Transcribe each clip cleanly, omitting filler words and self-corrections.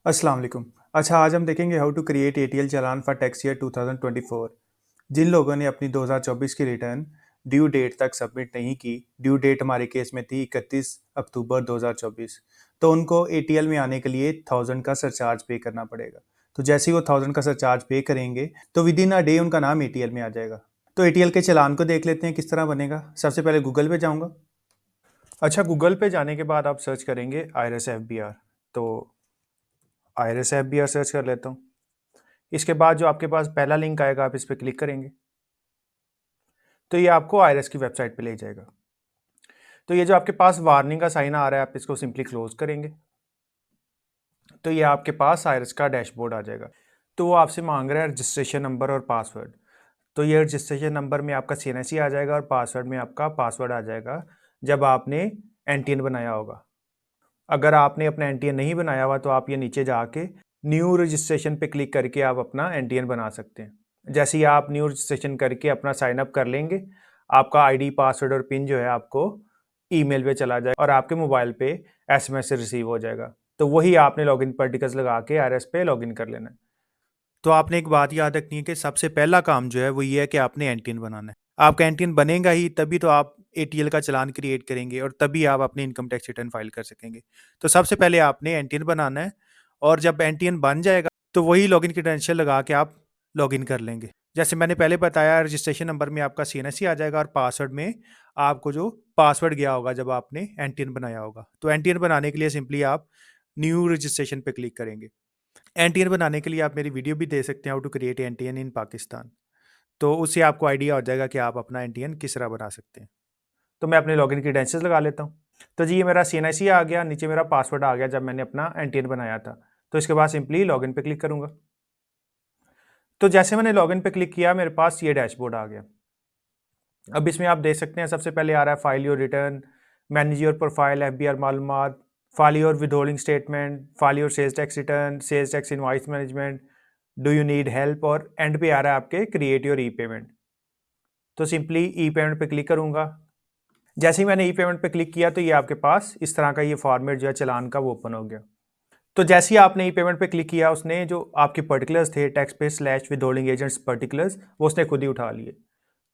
अस्सलाम वालेकुम। अच्छा, आज हम देखेंगे how to create ATL challan for tax year 2024। जिन लोगों ने अपनी 2024 की रिटर्न ड्यू डेट तक सबमिट नहीं की, ड्यू डेट हमारे केस में थी 31 अक्टूबर 2024, तो उनको एटीएल में आने के लिए 1000 का सरचार्ज पे करना पड़ेगा। तो जैसे ही वो 1000 का सरचार्ज पे करेंगे तो विद इन अ डे उनका नाम एटीएल में आ जाएगा। तो एटीएल के चालान को देख लेते हैं किस तरह बनेगा। सबसे पहले गूगल पे जाऊंगा। अच्छा, गूगल पे जाने के बाद आप सर्च करेंगे आईआरएस एफबीआर। तो आईआरएस एफबीआर सर्च कर लेता हूँ। इसके बाद जो आपके पास पहला लिंक आएगा आप इस पर क्लिक करेंगे तो ये आपको आईआरएस की वेबसाइट पे ले जाएगा। तो ये जो आपके पास वार्निंग का साइन आ रहा है आप इसको सिंपली क्लोज करेंगे तो ये आपके पास आईआरएस का डैशबोर्ड आ जाएगा। तो वो आपसे मांग रहा है रजिस्ट्रेशन नंबर और पासवर्ड। तो ये रजिस्ट्रेशन नंबर में आपका सीएनएससी आ जाएगा और पासवर्ड में आपका पासवर्ड आ जाएगा जब आपने एनटीएन बनाया होगा। अगर आपने अपना एनटीएन नहीं बनाया हुआ तो आप ये नीचे जाके न्यू रजिस्ट्रेशन पे क्लिक करके आप अपना एनटीएन बना सकते हैं। जैसे ही आप न्यू रजिस्ट्रेशन करके अपना साइन अप कर लेंगे आपका आईडी पासवर्ड और पिन जो है आपको ईमेल पे चला जाएगा और आपके मोबाइल पे एसएमएस से रिसीव हो जाएगा। तो वही आपने लॉगिन पर्टिकल्स लगा के आरएस पे लॉगिन कर लेना है। तो आपने एक बात याद रखनी है कि सबसे पहला काम जो है वो ये है कि आपने एनटीएन बनाना है। आपका एनटीएन बनेगा ही तभी तो आप एटीएल का चालान क्रिएट करेंगे और तभी आप अपनी इनकम टैक्स रिटर्न फाइल कर सकेंगे। तो सबसे पहले आपने एनटीएन बनाना है और जब एनटीएन बन जाएगा तो वही लॉगिन क्रेडेंशियल लगा के आप लॉगिन कर लेंगे। जैसे मैंने पहले बताया रजिस्ट्रेशन नंबर में आपका सीएनएससी आ जाएगा और पासवर्ड में आपको जो पासवर्ड गया होगा जब आपने एनटीएन बनाया होगा। तो एनटीएन बनाने के लिए सिंपली आप न्यू रजिस्ट्रेशन पे क्लिक करेंगे। एनटीएन बनाने के लिए आप मेरी वीडियो भी दे सकते हैं हाउ टू क्रिएट एनटीएन इन पाकिस्तान। तो उससे आपको आइडिया हो जाएगा कि आप अपना एनटीएन किस तरह बना सकते हैं। तो मैं अपने लॉगिन क्रेडेंशियल्स लगा लेता हूँ। तो जी ये मेरा सीएनआईसी आ गया, नीचे मेरा पासवर्ड आ गया जब मैंने अपना एनटीएन बनाया था। तो इसके बाद सिंपली लॉगिन पे क्लिक करूंगा। तो जैसे मैंने लॉगिन पे क्लिक किया मेरे पास ये डैशबोर्ड आ गया। अब इसमें आप देख सकते हैं सबसे पहले आ रहा है file your return, manage your profile, FBR मालूमात, file your withholding statement, file your sales tax return, sales tax invoice management, do you need help, और एंड पे आ रहा है आपके क्रिएट योर ई पेमेंट। तो सिंपली ई पेमेंट पे click करूंगा। जैसे ही मैंने ई पेमेंट पे क्लिक किया तो ये आपके पास इस तरह का ये फॉर्मेट जो है चालान का वो ओपन हो गया। तो जैसे ही आपने ई पेमेंट पे क्लिक किया उसने जो आपके पर्टिकुलर्स थे टैक्स पे स्लैश विदहोल्डिंग एजेंट्स पर्टिकुलर्स वो उसने खुद ही उठा लिए।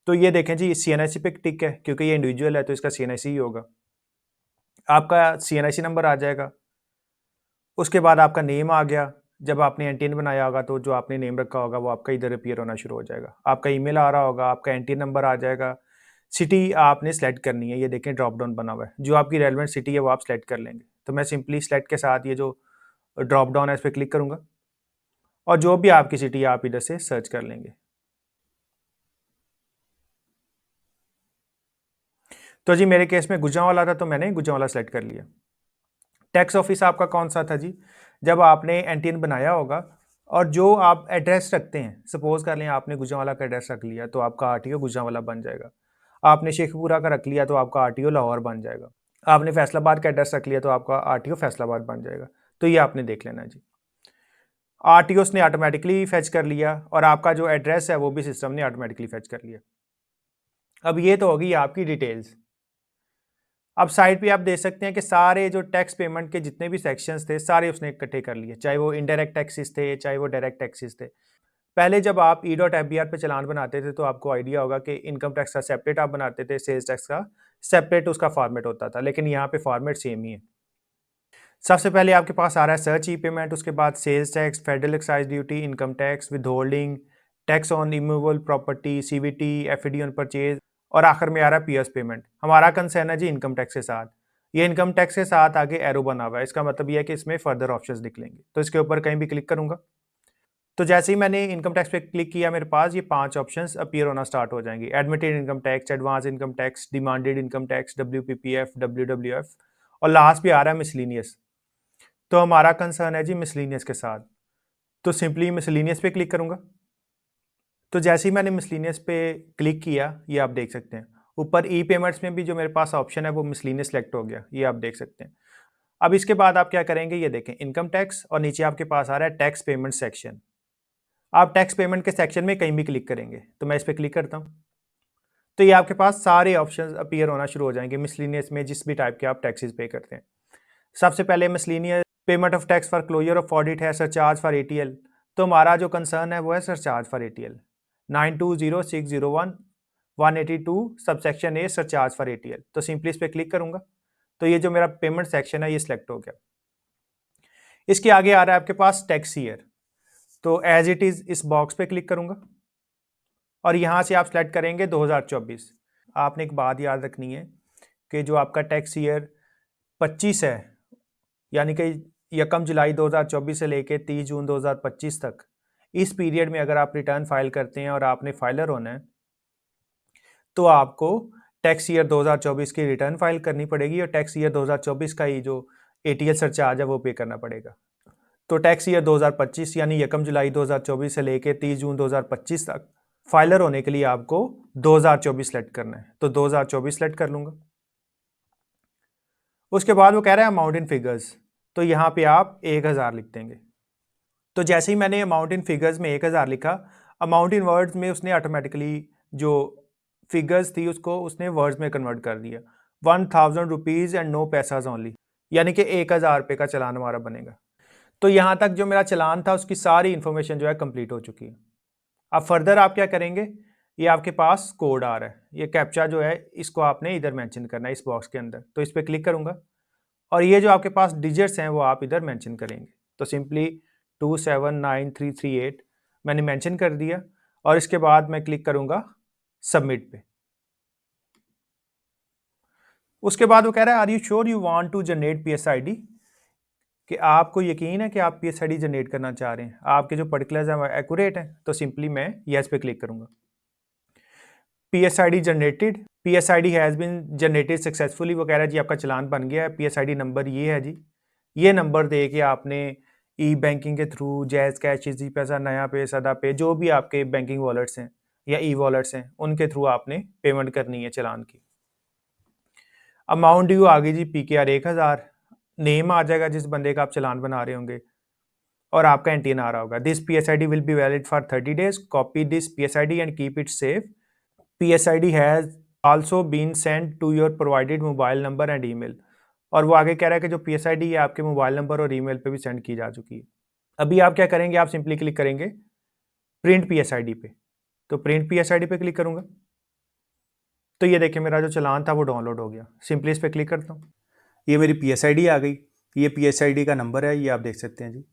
तो ये देखें जी सीएनआईसी पे टिक है क्योंकि ये इंडिविजुअल है तो इसका सीएनआईसी ही होगा। आपका सीएनआईसी नंबर आ जाएगा। उसके बाद आपका नेम आ गया। जब आपने एनटीएन बनाया होगा तो जो आपने नेम रखा होगा वो आपका इधर अपीयर होना शुरू हो जाएगा। आपका ईमेल आ रहा होगा, आपका एनटीएन नंबर आ जाएगा। सिटी आपने सेलेक्ट करनी है, ये देखें ड्रॉप डाउन बना हुआ है, जो आपकी रेलेवेंट सिटी है वो आप सेलेक्ट कर लेंगे। तो मैं सिंपली सेलेक्ट के साथ ये जो ड्रॉप डाउन है इस पर क्लिक करूंगा और जो भी आपकी सिटी है आप इधर से सर्च कर लेंगे। तो जी मेरे केस में गुजरांवाला था तो मैंने गुजरांवाला सेलेक्ट कर लिया। टैक्स ऑफिस आपका कौन सा था जी? जब आपने एनटीएन बनाया होगा और जो आप एड्रेस रखते हैं, सपोज कर लें आपने गुजरांवाला का एड्रेस रख लिया तो आपका आरटीओ गुजरांवाला बन जाएगा। आपने शेखपुरा का रख लिया तो आपका आरटीओ लाहौर बन जाएगा। आपने फैसलाबाद का एड्रेस रख लिया तो आपका आरटीओ फैसलाबाद बन जाएगा। तो ये आपने देख लेना है जी। आरटीओ ने ऑटोमेटिकली फेच कर लिया और आपका जो एड्रेस है वो भी सिस्टम ने ऑटोमेटिकली फेच कर लिया। अब ये तो होगी आपकी डिटेल्स। अब साइड पे आप देख सकते हैं कि सारे जो टैक्स पेमेंट के जितने भी सेक्शंस थे सारे उसने इकट्ठे कर लिए, चाहे वो इनडायरेक्ट टैक्सेस थे चाहे वो डायरेक्ट टैक्सेस थे। पहले जब आप e dot F B R पे चलान बनाते थे तो आपको आइडिया होगा कि इनकम टैक्स का सेपरेट आप बनाते थे, सेल्स टैक्स का सेपरेट उसका फॉर्मेट होता था, लेकिन यहाँ पे फॉर्मेट सेम ही है। सबसे पहले आपके पास आ रहा है सर्च ई पेमेंट, उसके बाद sales tax, federal excise duty, income tax, withholding, tax on immovable property, CVT, FD on purchase, और आखिर में आ रहा है पीएस पेमेंट। हमारा कंसर्न है जी इनकम टैक्स के साथ। ये इनकम टैक्स के साथ आगे एरो बना हुआ है, इसका मतलब ये है कि इसमें फर्दर ऑप्शंस निकलेंगे। तो इसके ऊपर कहीं भी क्लिक करूंगा तो जैसे ही मैंने इनकम टैक्स पे क्लिक किया मेरे पास ये 5 ऑप्शंस अपीयर होना स्टार्ट हो जाएंगे। Admitted income tax, advance income tax, demanded income tax, WPPF, WWF, और लास्ट भी आ रहा है मिसलिनियस। तो हमारा कंसर्न है जी मिसलिनियस के साथ। तो सिंपली मिसलिनियस पे क्लिक करूंगा। तो जैसे ही मैंने मिसलिनियस पे क्लिक किया ये आप देख सकते हैं ऊपर ई पेमेंट्स में भी जो मेरे पास ऑप्शन है वो मिसलिनियस सेलेक्ट हो गया, ये आप देख सकते हैं। अब इसके बाद आप क्या करेंगे, ये देखें इनकम टैक्स और नीचे आपके पास आ रहा है टैक्स पेमेंट सेक्शन। आप टैक्स पेमेंट के सेक्शन में कहीं भी क्लिक करेंगे तो मैं इस पर क्लिक करता हूँ तो ये आपके पास सारे ऑप्शंस अपीयर होना शुरू हो जाएंगे मिसलिनियस में, जिस भी टाइप के आप टैक्सेस पे करते हैं। सबसे पहले miscellaneous payment of tax for closure of audit है, सरचार्ज फॉर एटीएल। तो हमारा जो कंसर्न है वो है surcharge for ATL. 920601 182 subsection A surcharge for ATL. तो सिंपली इस पर क्लिक करूंगा तो ये जो मेरा पेमेंट सेक्शन है ये सिलेक्ट हो गया। इसके आगे आ रहा है आपके पास टैक्स ईयर। तो एज इट इज इस बॉक्स पे क्लिक करूंगा और यहां से आप सेलेक्ट करेंगे 2024। आपने एक बात याद रखनी है कि जो आपका टैक्स ईयर 25 है, यानी कि 1 जुलाई 2024 से लेके 30 जून 2025 तक, इस पीरियड में अगर आप रिटर्न फाइल करते हैं और आपने फाइलर होना है तो आपको टैक्स ईयर 2024 की रिटर्न फाइल करनी पड़ेगी और टैक्स ईयर 2024 का ही जो एटीएल सरचार्ज है वो पे करना पड़ेगा। तो टैक्स ईयर 2025 यानी 1 जुलाई 2024 से लेके 30 जून 2025 तक फाइलर होने के लिए आपको 2024 सेलेक्ट करना है। तो 2024 सेलेक्ट कर लूंगा। उसके बाद वो कह रहा है अमाउंट इन फिगर्स, तो यहाँ पे आप 1000 लिख देंगे। तो जैसे ही मैंने अमाउंट इन फिगर्स में 1000 लिखा, अमाउंट इन वर्ड्स में उसने ऑटोमेटिकली जो फिगर्स थी उसको उसने वर्ड्स में कन्वर्ट कर दिया। 1000 rupees and no paisas only, यानी कि 1000 रुपये का चालान हमारा बनेगा। तो यहाँ तक जो मेरा चालान था उसकी सारी इन्फॉर्मेशन जो है कंप्लीट हो चुकी है। अब फर्दर आप क्या करेंगे, ये आपके पास कोड आ रहा है, ये कैप्चा जो है इसको आपने इधर मेंशन करना है इस बॉक्स के अंदर। तो इस पर क्लिक करूंगा और ये जो आपके पास डिजिट्स हैं वो आप इधर मेंशन करेंगे। तो सिंपली 279338 मैंने मेंशन कर दिया और इसके बाद मैं क्लिक करूंगा सबमिट पे। उसके बाद वो कह रहा है are you sure you want to generate PSID, कि आपको यकीन है कि आप पीएसआईडी जनरेट करना चाह रहे हैं, आपके जो पर्टिकुलर्स हैं वो एक्यूरेट हैं। तो सिंपली मैं यस पे क्लिक करूंगा। PSID generated, PSID has been generated successfully, वो कह रहा है जी आपका चालान बन गया है। पीएसआईडी नंबर ये है जी, ये नंबर दे के आपने ई बैंकिंग के थ्रू जैज़ कैश, इजी पैसा, नया पे, सदा पे, जो भी आपके बैंकिंग वॉलेट्स हैं या ई वॉलेट्स हैं उनके थ्रू आपने पेमेंट करनी है चालान की। अमाउंट ड्यू आ गई जी पीकेआर 1000, नेम आ जाएगा जिस बंदे का आप चालान बना रहे होंगे और आपका एनटीएन आ रहा होगा। This PSID will be valid for 30 days, copy this PSID and keep it safe. PSID has also been send to your provided mobile number and email. और वो आगे कह रहा है कि जो पीएसआईडी है आपके मोबाइल नंबर और ईमेल पे भी सेंड की जा चुकी है। अभी आप क्या करेंगे, आप सिंपली क्लिक करेंगे प्रिंट पीएसआईडी पे। तो प्रिंट पीएसआईडी पे क्लिक करूंगा तो ये देखिए मेरा जो चालान था वो डाउनलोड हो गया। सिंपली इस पर क्लिक करता हूँ, ये मेरी पीएसआईडी आ गई। ये पीएसआईडी का नंबर है, ये आप देख सकते हैं जी,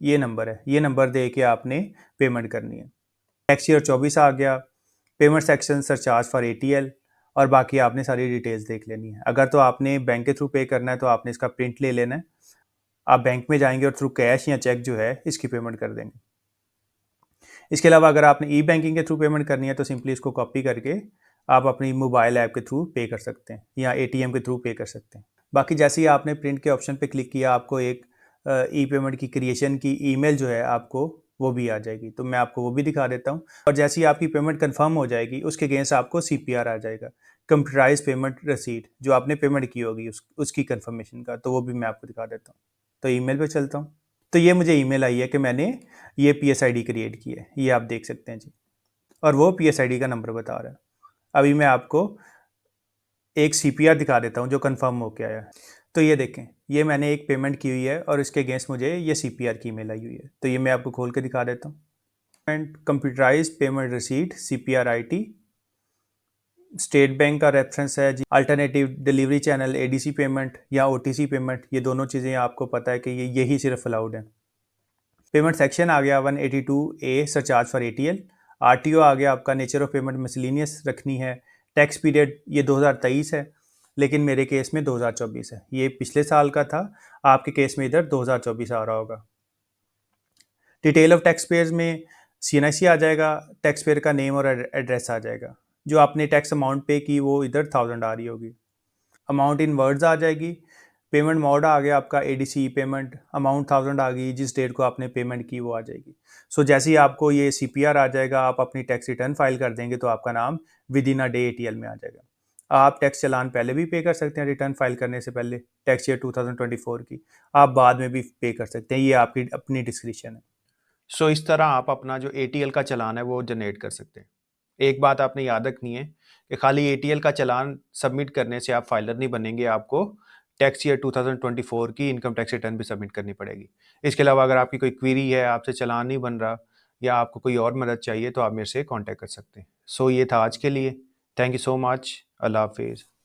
ये नंबर है। ये नंबर दे के आपने पेमेंट करनी है। टैक्स ईयर 24 आ गया, payment section surcharge for ATL, और बाकी आपने सारी डिटेल्स देख लेनी है। अगर तो आपने बैंक के थ्रू पे करना है तो आपने इसका प्रिंट ले लेना है। आप बैंक में जाएंगे और थ्रू कैश या चेक जो है इसकी पेमेंट कर देंगे। इसके अलावा अगर आपने ई बैंकिंग के थ्रू पेमेंट करनी है तो सिंपली इसको कॉपी करके आप अपनी मोबाइल ऐप के थ्रू पे कर सकते हैं या एटीएम के थ्रू पे कर सकते हैं। बाकी जैसे ही आपने प्रिंट के ऑप्शन पे क्लिक किया, आपको एक ई पेमेंट की क्रिएशन की ईमेल जो है आपको वो भी आ जाएगी। तो मैं आपको वो भी दिखा देता हूँ। और जैसे ही आपकी पेमेंट कंफर्म हो जाएगी उसके अगेंस्ट आपको सीपीआर आ जाएगा, कंप्यूटराइज पेमेंट रसीद, जो आपने पेमेंट की होगी उसकी कंफर्मेशन का। तो वो भी मैं आपको दिखा देता हूँ। तो ईमेल पे चलता हूँ। तो ये मुझे ईमेल आई है कि मैंने ये पीएसआईडी क्रिएट की है, ये आप देख सकते हैं जी, और वो पीएसआईडी का नंबर बता रहा है। अभी मैं आपको एक सीपीआर दिखा देता हूँ जो कंफर्म होके आया है। तो ये देखें, ये मैंने एक पेमेंट की हुई है और इसके अगेंस्ट मुझे ये सीपीआर की ईमेल आई हुई है। तो ये मैं आपको खोल के दिखा देता हूँ। Computerize payment receipt CPR IT, state bank का रेफरेंस है जी, alternative delivery channel ADC payment या ओटीसी पेमेंट, ये दोनों चीज़ें आपको पता है कि यही सिर्फ अलाउड है। पेमेंट सेक्शन आ गया 182A surcharge for ATL. RTO आ गया आपका, नेचर ऑफ पेमेंट मिसलिनियस रखनी है। टैक्स पीरियड ये 2023 है, लेकिन मेरे केस में 2024 है। ये पिछले साल का था, आपके केस में इधर 2024 आ रहा होगा। डिटेल ऑफ टैक्स पेयर्स में सीएनआईसी आ जाएगा, टैक्स पेयर का नेम और एड्रेस आ जाएगा। जो आपने टैक्स अमाउंट पे की वो इधर 1000 आ रही होगी। अमाउंट इन वर्ड्स आ जाएगी। पेमेंट मोड आ गया आपका एडीसी पेमेंट, अमाउंट 1000 आ गई, जिस डेट को आपने पेमेंट की वो आ जाएगी। सो जैसे ही आपको ये सीपीआर आ जाएगा, आप अपनी टैक्स रिटर्न फाइल कर देंगे तो आपका नाम within a day ATL में आ जाएगा। आप टैक्स चालान पहले भी पे कर सकते हैं, रिटर्न फाइल करने से पहले टैक्स ईयर 2024 की, आप बाद में भी पे कर सकते हैं, ये आपकी अपनी डिस्क्रिप्शन है। सो इस तरह आप अपना जो एटीएल का चालान है वो जनरेट कर सकते हैं। एक बात आपने याद रखनी है कि खाली एटीएल का चालान सबमिट करने से आप फाइलर नहीं बनेंगे, आपको टैक्स ईयर 2024 की इनकम टैक्स रिटर्न भी सबमिट करनी पड़ेगी। इसके अलावा अगर आपकी कोई क्वेरी है, आपसे चालान नहीं बन रहा या आपको कोई और मदद चाहिए तो आप मेरे से कांटेक्ट कर सकते हैं। सो ये था आज के लिए। Thank you so much. अल्लाह हाफिज़।